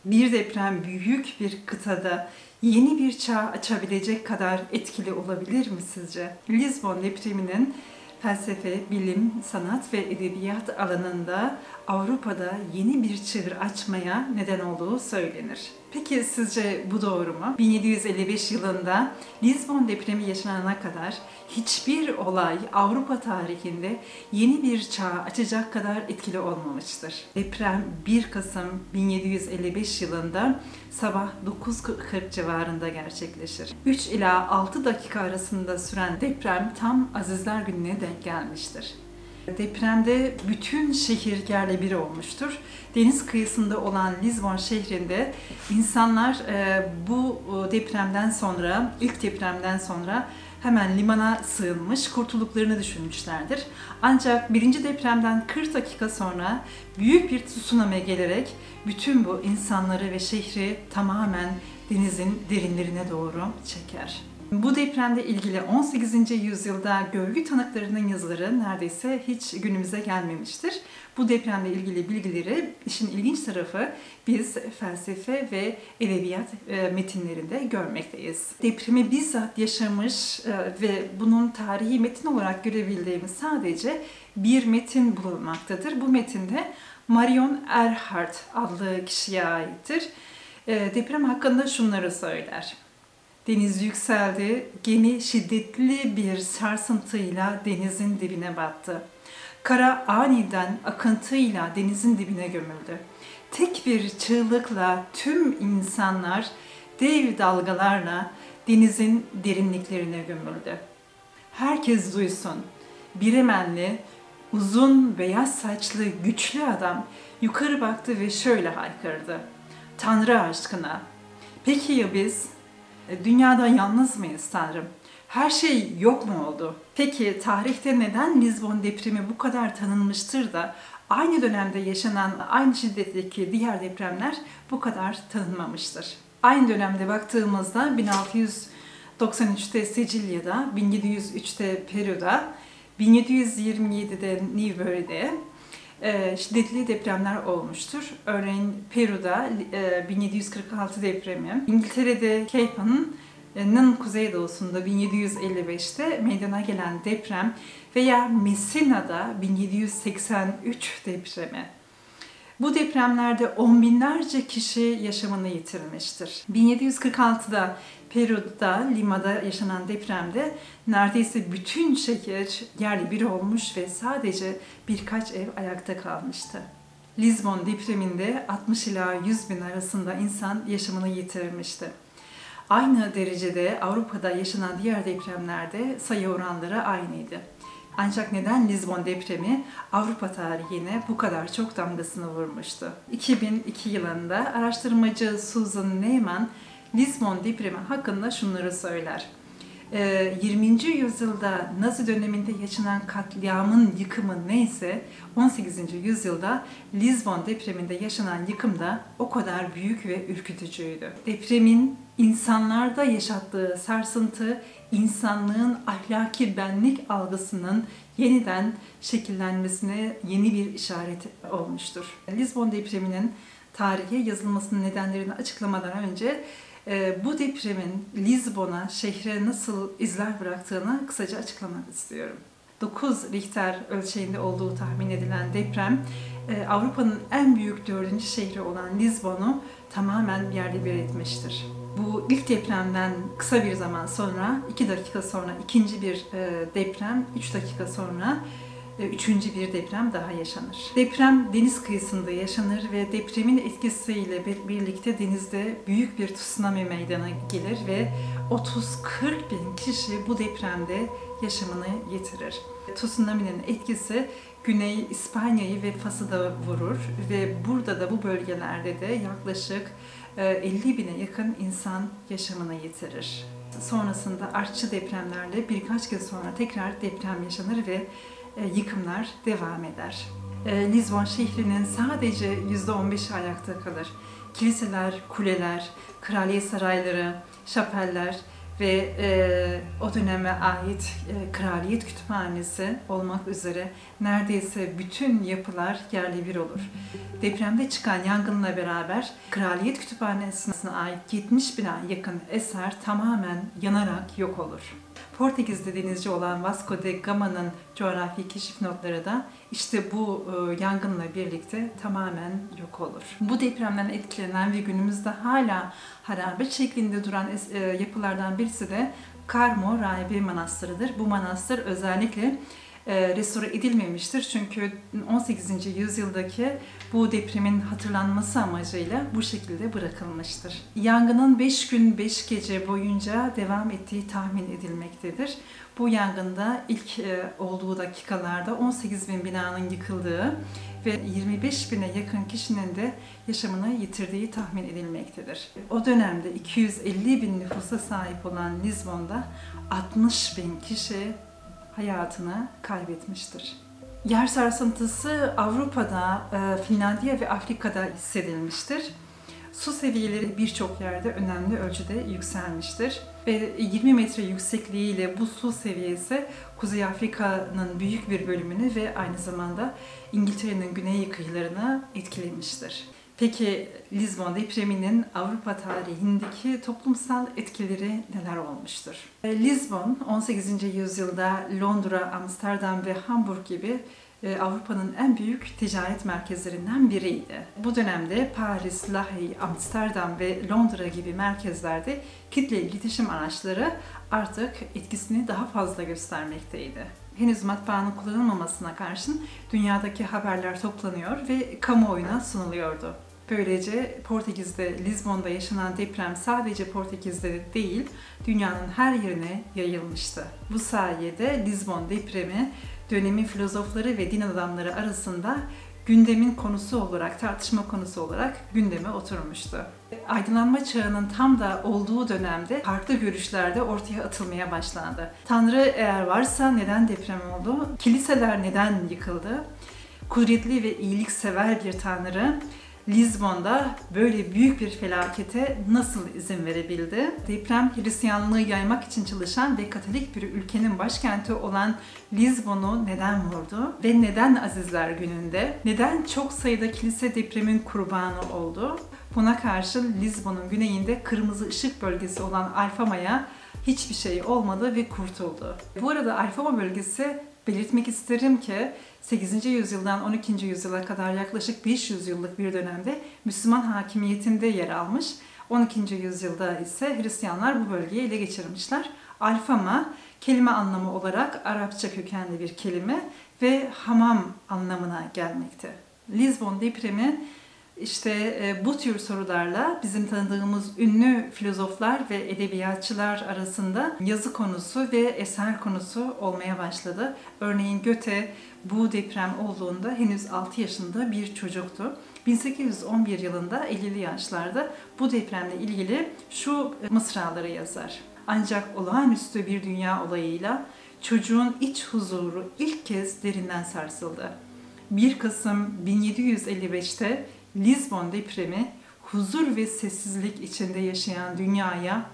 Bir deprem büyük bir kıtada yeni bir çağ açabilecek kadar etkili olabilir mi sizce? Lizbon depreminin felsefe, bilim, sanat ve edebiyat alanında Avrupa'da yeni bir çığır açmaya neden olduğu söylenir. Peki sizce bu doğru mu? 1755 yılında Lizbon depremi yaşanana kadar hiçbir olay Avrupa tarihinde yeni bir çağ açacak kadar etkili olmamıştır. Deprem 1 Kasım 1755 yılında sabah 9:40 civarında gerçekleşir. 3 ila 6 dakika arasında süren deprem tam Azizler Günü'ne denk gelmiştir. Depremde bütün şehir yerle bir olmuştur. Deniz kıyısında olan Lizbon şehrinde insanlar bu depremden sonra, ilk depremden sonra hemen limana sığınmış, kurtulduklarını düşünmüşlerdir. Ancak birinci depremden 40 dakika sonra büyük bir tsunami gelerek bütün bu insanları ve şehri tamamen denizin derinlerine doğru çeker. Bu depremle ilgili 18. yüzyılda görgü tanıklarının yazıları neredeyse hiç günümüze gelmemiştir. Bu depremle ilgili bilgileri, işin ilginç tarafı, biz felsefe ve edebiyat metinlerinde görmekteyiz. Depremi bizzat yaşamış ve bunun tarihi metin olarak görebildiğimiz sadece bir metin bulunmaktadır. Bu metinde Marion Erhard adlı kişiye aittir. Deprem hakkında şunları söyler. Deniz yükseldi, gemi şiddetli bir sarsıntıyla denizin dibine battı. Kara aniden akıntıyla denizin dibine gömüldü. Tek bir çığlıkla tüm insanlar dev dalgalarla denizin derinliklerine gömüldü. Herkes duysun, Bremenli, uzun beyaz saçlı güçlü adam yukarı baktı ve şöyle haykırdı. Tanrı aşkına, peki ya biz? Dünyada yalnız mıyız Tanrım? Her şey yok mu oldu? Peki tarihte neden Lizbon depremi bu kadar tanınmıştır da aynı dönemde yaşanan aynı şiddetteki diğer depremler bu kadar tanınmamıştır? Aynı dönemde baktığımızda 1693'te Sicilya'da, 1703'te Peru'da, 1727'de Newbury'de şiddetli depremler olmuştur. Örneğin Peru'da 1746 depremi, İngiltere'de Cape An'ın kuzeydoğusunda 1755'te meydana gelen deprem veya Messina'da 1783 depremi. Bu depremlerde on binlerce kişi yaşamını yitirmiştir. 1746'da Peru'da, Lima'da yaşanan depremde neredeyse bütün şehir yerle bir olmuş ve sadece birkaç ev ayakta kalmıştı. Lizbon depreminde 60 ila 100 bin arasında insan yaşamını yitirmişti. Aynı derecede Avrupa'da yaşanan diğer depremlerde sayı oranları aynıydı. Ancak neden Lizbon depremi Avrupa tarihine bu kadar çok damgasını vurmuştu? 2002 yılında araştırmacı Susan Neyman, Lizbon depremi hakkında şunları söyler. 20. yüzyılda Nazi döneminde yaşanan katliamın yıkımı neyse 18. yüzyılda Lizbon depreminde yaşanan yıkım da o kadar büyük ve ürkütücüydü. Depremin insanlarda yaşattığı sarsıntı, insanlığın ahlaki benlik algısının yeniden şekillenmesine yeni bir işaret olmuştur. Lizbon depreminin tarihe yazılmasının nedenlerini açıklamadan önce bu depremin Lizbon'a, şehre nasıl izler bıraktığını kısaca açıklamak istiyorum. 9 Richter ölçeğinde olduğu tahmin edilen deprem, Avrupa'nın en büyük 4. şehri olan Lizbon'u tamamen yerle bir etmiştir. Bu ilk depremden kısa bir zaman sonra, 2 dakika sonra ikinci bir deprem, 3 dakika sonra üçüncü bir deprem daha yaşanır. Deprem deniz kıyısında yaşanır ve depremin etkisiyle birlikte denizde büyük bir tsunami meydana gelir ve 30-40 bin kişi bu depremde yaşamını yitirir. Tsunami'nin etkisi Güney İspanya'yı ve Fas'ı da vurur ve burada da bu bölgelerde de yaklaşık 50 bine yakın insan yaşamını yitirir. Sonrasında artçı depremlerle birkaç gün sonra tekrar deprem yaşanır ve yıkımlar devam eder. Lizbon şehrinin sadece %15'i ayakta kalır. Kiliseler, kuleler, kraliyet sarayları, şapeller ve o döneme ait Kraliyet Kütüphanesi olmak üzere neredeyse bütün yapılar yerle bir olur. Depremde çıkan yangınla beraber Kraliyet Kütüphanesi'ne ait 70 bine yakın eser tamamen yanarak yok olur. Portekiz'de denizci olan Vasco de Gama'nın coğrafi keşif notları da işte bu yangınla birlikte tamamen yok olur. Bu depremden etkilenen ve günümüzde hala harabe şeklinde duran yapılardan birisi de Carmo Rahibe Manastırı'dır. Bu manastır özellikle restore edilmemiştir. Çünkü 18. yüzyıldaki bu depremin hatırlanması amacıyla bu şekilde bırakılmıştır. Yangının 5 gün 5 gece boyunca devam ettiği tahmin edilmektedir. Bu yangında ilk olduğu dakikalarda 18.000 binanın yıkıldığı ve 25.000'e yakın kişinin de yaşamını yitirdiği tahmin edilmektedir. O dönemde 250.000 nüfusa sahip olan Lizbon'da 60.000 kişi hayatını kaybetmiştir. Yer sarsıntısı Avrupa'da, Finlandiya ve Afrika'da hissedilmiştir. Su seviyeleri birçok yerde önemli ölçüde yükselmiştir. Ve 20 metre yüksekliğiyle bu su seviyesi Kuzey Afrika'nın büyük bir bölümünü ve aynı zamanda İngiltere'nin güney kıyılarını etkilemiştir. Peki Lizbon depreminin Avrupa tarihindeki toplumsal etkileri neler olmuştur? Lizbon 18. yüzyılda Londra, Amsterdam ve Hamburg gibi Avrupa'nın en büyük ticaret merkezlerinden biriydi. Bu dönemde Paris, Lahey, Amsterdam ve Londra gibi merkezlerde kitle iletişim araçları artık etkisini daha fazla göstermekteydi. Henüz matbaanın kullanılmamasına karşın dünyadaki haberler toplanıyor ve kamuoyuna sunuluyordu. Böylece Portekiz'de, Lizbon'da yaşanan deprem sadece Portekiz'de değil, dünyanın her yerine yayılmıştı. Bu sayede Lizbon depremi dönemin filozofları ve din adamları arasında gündemin konusu olarak, tartışma konusu olarak gündeme oturmuştu. Aydınlanma çağının tam da olduğu dönemde farklı görüşler de ortaya atılmaya başlandı. Tanrı eğer varsa neden deprem oldu? Kiliseler neden yıkıldı? Kudretli ve iyiliksever bir Tanrı Lizbon'da böyle büyük bir felakete nasıl izin verebildi? Deprem Hristiyanlığı yaymak için çalışan ve Katolik bir ülkenin başkenti olan Lizbon'u neden vurdu? Ve neden Azizler Günü'nde? Neden çok sayıda kilise depremin kurbanı oldu? Buna karşın Lizbon'un güneyinde kırmızı ışık bölgesi olan Alfama'ya hiçbir şey olmadı ve kurtuldu. Bu arada Alfama bölgesi belirtmek isterim ki 8. yüzyıldan 12. yüzyıla kadar yaklaşık 500 yıllık bir dönemde Müslüman hakimiyetinde yer almış. 12. yüzyılda ise Hristiyanlar bu bölgeyi ele geçirmişler. Alfama kelime anlamı olarak Arapça kökenli bir kelime ve hamam anlamına gelmekte. Lizbon depremi İşte bu tür sorularla bizim tanıdığımız ünlü filozoflar ve edebiyatçılar arasında yazı konusu ve eser konusu olmaya başladı. Örneğin Goethe bu deprem olduğunda henüz 6 yaşında bir çocuktu. 1811 yılında 50'li yaşlarda bu depremle ilgili şu mısraları yazar. Ancak olağanüstü bir dünya olayıyla çocuğun iç huzuru ilk kez derinden sarsıldı. 1 Kasım 1755'te Lizbon depremi huzur ve sessizlik içinde yaşayan dünyaya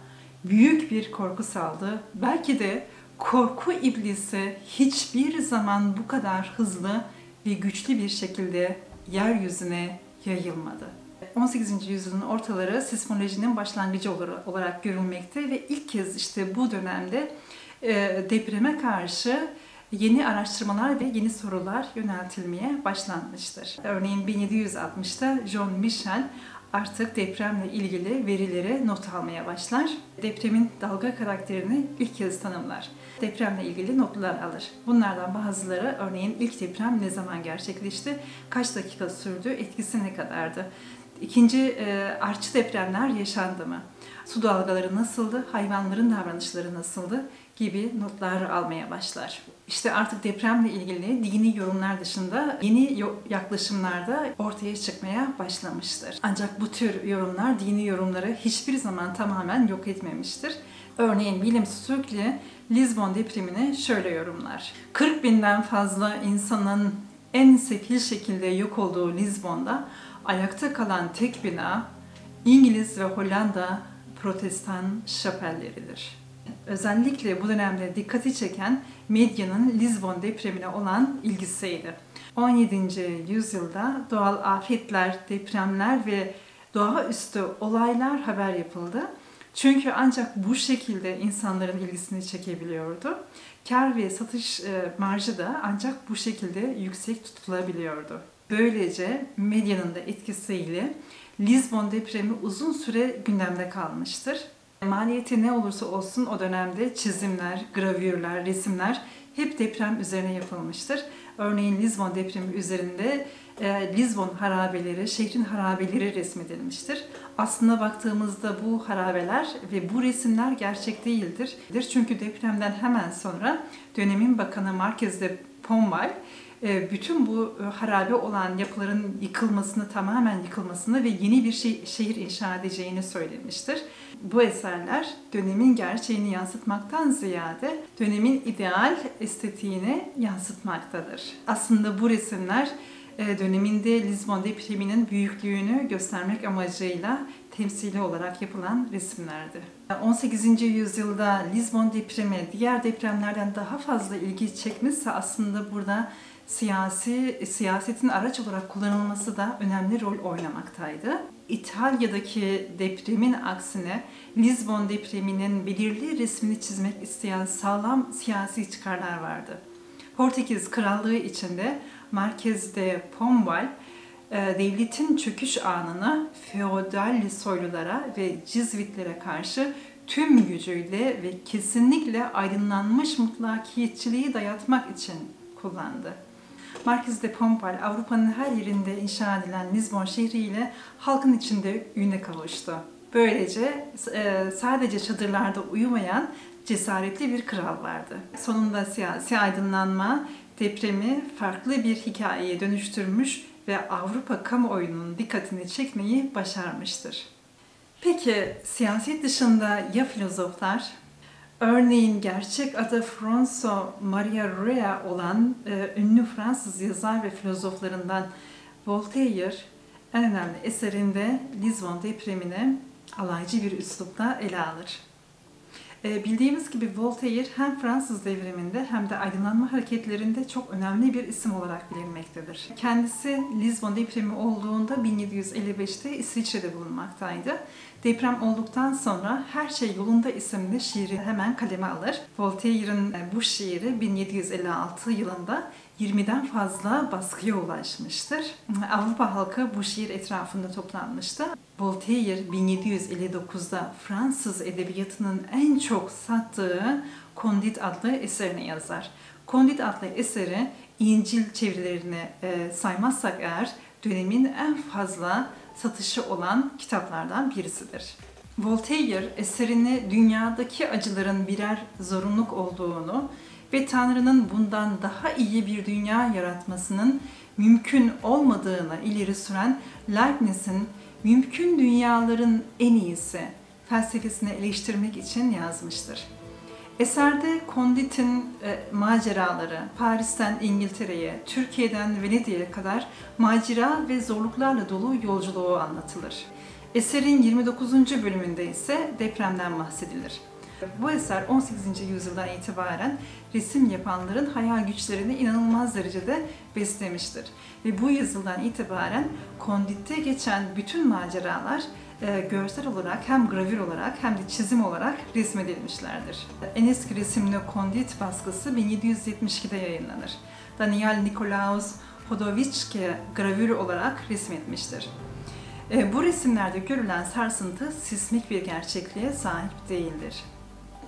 büyük bir korku saldı. Belki de korku iblisi hiçbir zaman bu kadar hızlı ve güçlü bir şekilde yeryüzüne yayılmadı. 18. yüzyılın ortaları sismolojinin başlangıcı olarak görülmekte ve ilk kez işte bu dönemde depreme karşı yeni araştırmalar ve yeni sorular yöneltilmeye başlanmıştır. Örneğin 1760'ta John Michel artık depremle ilgili verileri not almaya başlar. Depremin dalga karakterini ilk kez tanımlar. Depremle ilgili notlar alır. Bunlardan bazıları örneğin ilk deprem ne zaman gerçekleşti, kaç dakika sürdü, etkisi ne kadardı? İkinci artçı depremler yaşandı mı? Su dalgaları nasıldı, hayvanların davranışları nasıldı gibi notlar almaya başlar. İşte artık depremle ilgili dini yorumlar dışında yeni yaklaşımlar da ortaya çıkmaya başlamıştır. Ancak bu tür yorumlar dini yorumları hiçbir zaman tamamen yok etmemiştir. Örneğin William Stukeley Lizbon depremini şöyle yorumlar. 40.000'den fazla insanın en sefil şekilde yok olduğu Lizbon'da ayakta kalan tek bina İngiliz ve Hollanda Protestan şapelleridir. Özellikle bu dönemde dikkati çeken medyanın Lizbon depremine olan ilgisiydi. 17. yüzyılda doğal afetler, depremler ve doğaüstü olaylar haber yapıldı. Çünkü ancak bu şekilde insanların ilgisini çekebiliyordu. Kar ve satış marjı da ancak bu şekilde yüksek tutulabiliyordu. Böylece medyanın da etkisiyle Lizbon depremi uzun süre gündemde kalmıştır. Maliyeti ne olursa olsun o dönemde çizimler, gravürler, resimler hep deprem üzerine yapılmıştır. Örneğin Lizbon depremi üzerinde Lizbon harabeleri, şehrin harabeleri resmedilmiştir. Aslında baktığımızda bu harabeler ve bu resimler gerçek değildir. Çünkü depremden hemen sonra dönemin bakanı Marquez de Pombal bütün bu harabe olan yapıların yıkılmasını, tamamen yıkılmasını ve yeni bir şehir inşa edeceğini söylemiştir. Bu eserler dönemin gerçeğini yansıtmaktan ziyade dönemin ideal estetiğini yansıtmaktadır. Aslında bu resimler döneminde Lizbon depreminin büyüklüğünü göstermek amacıyla temsili olarak yapılan resimlerdi. 18. yüzyılda Lizbon depremi diğer depremlerden daha fazla ilgi çekmişse aslında burada siyasetin araç olarak kullanılması da önemli rol oynamaktaydı. İtalya'daki depremin aksine Lizbon depreminin belirli resmini çizmek isteyen sağlam siyasi çıkarlar vardı. Portekiz Krallığı içinde Marquez de Pombal, devletin çöküş anını feodal soylulara ve Cizvitlere karşı tüm gücüyle ve kesinlikle aydınlanmış mutlakiyetçiliği dayatmak için kullandı. Marquez de Pombal, Avrupa'nın her yerinde inşa edilen Lizbon şehriyle halkın içinde üne kavuştu. Böylece sadece çadırlarda uyumayan cesaretli bir kral vardı. Sonunda siyasi aydınlanma depremi farklı bir hikayeye dönüştürmüş ve Avrupa kamuoyunun dikkatini çekmeyi başarmıştır. Peki siyaset dışında ya filozoflar? Örneğin gerçek adı François Maria Rea olan ünlü Fransız yazar ve filozoflarından Voltaire en önemli eserinde Lizbon depremini alaycı bir üslupla ele alır. Bildiğimiz gibi Voltaire hem Fransız devriminde hem de aydınlanma hareketlerinde çok önemli bir isim olarak bilinmektedir. Kendisi Lizbon depremi olduğunda 1755'te İsviçre'de bulunmaktaydı. Deprem olduktan sonra Her Şey Yolunda isimli şiiri hemen kaleme alır. Voltaire'in bu şiiri 1756 yılında 20'den fazla baskıya ulaşmıştır. Avrupa halkı bu şiir etrafında toplanmıştı. Voltaire 1759'da Fransız edebiyatının en çok sattığı Candide adlı eserini yazar. Candide adlı eseri İncil çevirilerini saymazsak eğer dönemin en fazla satışı olan kitaplardan birisidir. Voltaire eserini dünyadaki acıların birer zorunluluk olduğunu ve Tanrı'nın bundan daha iyi bir dünya yaratmasının mümkün olmadığını ileri süren Leibniz'in mümkün dünyaların en iyisi felsefesini eleştirmek için yazmıştır. Eserde Condide'in maceraları, Paris'ten İngiltere'ye, Türkiye'den Venedik'e kadar macera ve zorluklarla dolu yolculuğu anlatılır. Eserin 29. bölümünde ise depremden bahsedilir. Bu eser 18. yüzyıldan itibaren resim yapanların hayal güçlerini inanılmaz derecede beslemiştir. Ve bu yüzyıldan itibaren Condide'de geçen bütün maceralar görsel olarak hem gravür olarak hem de çizim olarak resmedilmişlerdir. En eski resimli Condide baskısı 1772'de yayınlanır. Daniel Nicolaus Hodowicki gravür olarak resmetmiştir. Bu resimlerde görülen sarsıntı sismik bir gerçekliğe sahip değildir.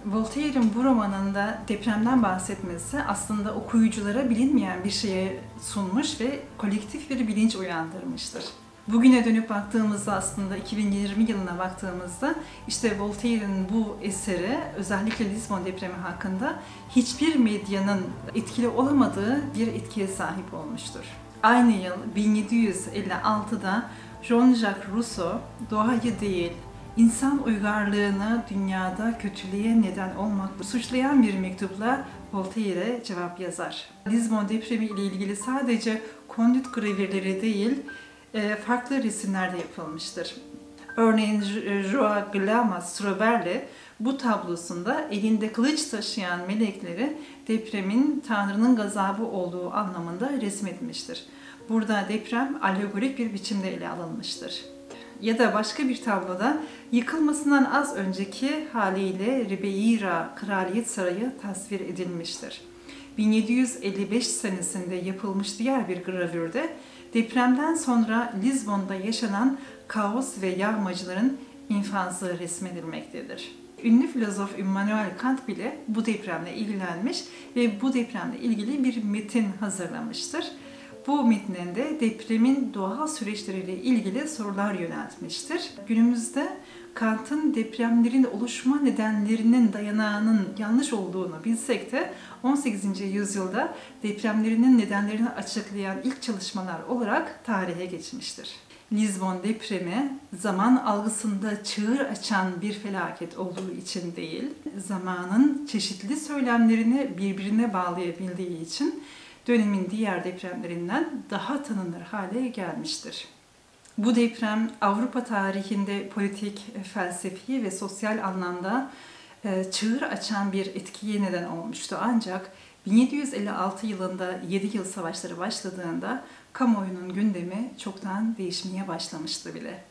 Voltaire'in bu romanında depremden bahsetmesi aslında okuyuculara bilinmeyen bir şeye sunmuş ve kolektif bir bilinç uyandırmıştır. Bugüne dönüp baktığımızda aslında 2020 yılına baktığımızda işte Voltaire'in bu eseri özellikle Lizbon depremi hakkında hiçbir medyanın etkili olamadığı bir etkiye sahip olmuştur. Aynı yıl 1756'da Jean-Jacques Rousseau doğayı değil, İnsan uygarlığını dünyada kötülüğe neden olmakla suçlayan bir mektupla Voltaire'e cevap yazar. Lizbon depremi ile ilgili sadece Condide gravürleri değil, farklı resimler de yapılmıştır. Örneğin Joao Glamas Stroberli Bu tablosunda elinde kılıç taşıyan melekleri depremin Tanrı'nın gazabı olduğu anlamında resmetmiştir. Burada deprem alegorik bir biçimde ele alınmıştır. Ya da başka bir tabloda yıkılmasından az önceki haliyle Ribeira Kraliyet Sarayı tasvir edilmiştir. 1755 senesinde yapılmış diğer bir gravürde depremden sonra Lizbon'da yaşanan kaos ve yağmacıların infazı resmedilmektedir. Ünlü filozof Immanuel Kant bile bu depremle ilgilenmiş ve bu depremle ilgili bir metin hazırlamıştır. Bu metninde depremin doğal süreçleriyle ilgili sorular yöneltmiştir. Günümüzde Kant'ın depremlerin oluşma nedenlerinin dayanağının yanlış olduğunu bilsek de 18. yüzyılda depremlerinin nedenlerini açıklayan ilk çalışmalar olarak tarihe geçmiştir. Lizbon depremi zaman algısında çığır açan bir felaket olduğu için değil, zamanın çeşitli söylemlerini birbirine bağlayabildiği için dönemin diğer depremlerinden daha tanınır hale gelmiştir. Bu deprem Avrupa tarihinde politik, felsefi ve sosyal anlamda çığır açan bir etkiye neden olmuştu. Ancak 1756 yılında 7 yıl savaşları başladığında kamuoyunun gündemi çoktan değişmeye başlamıştı bile.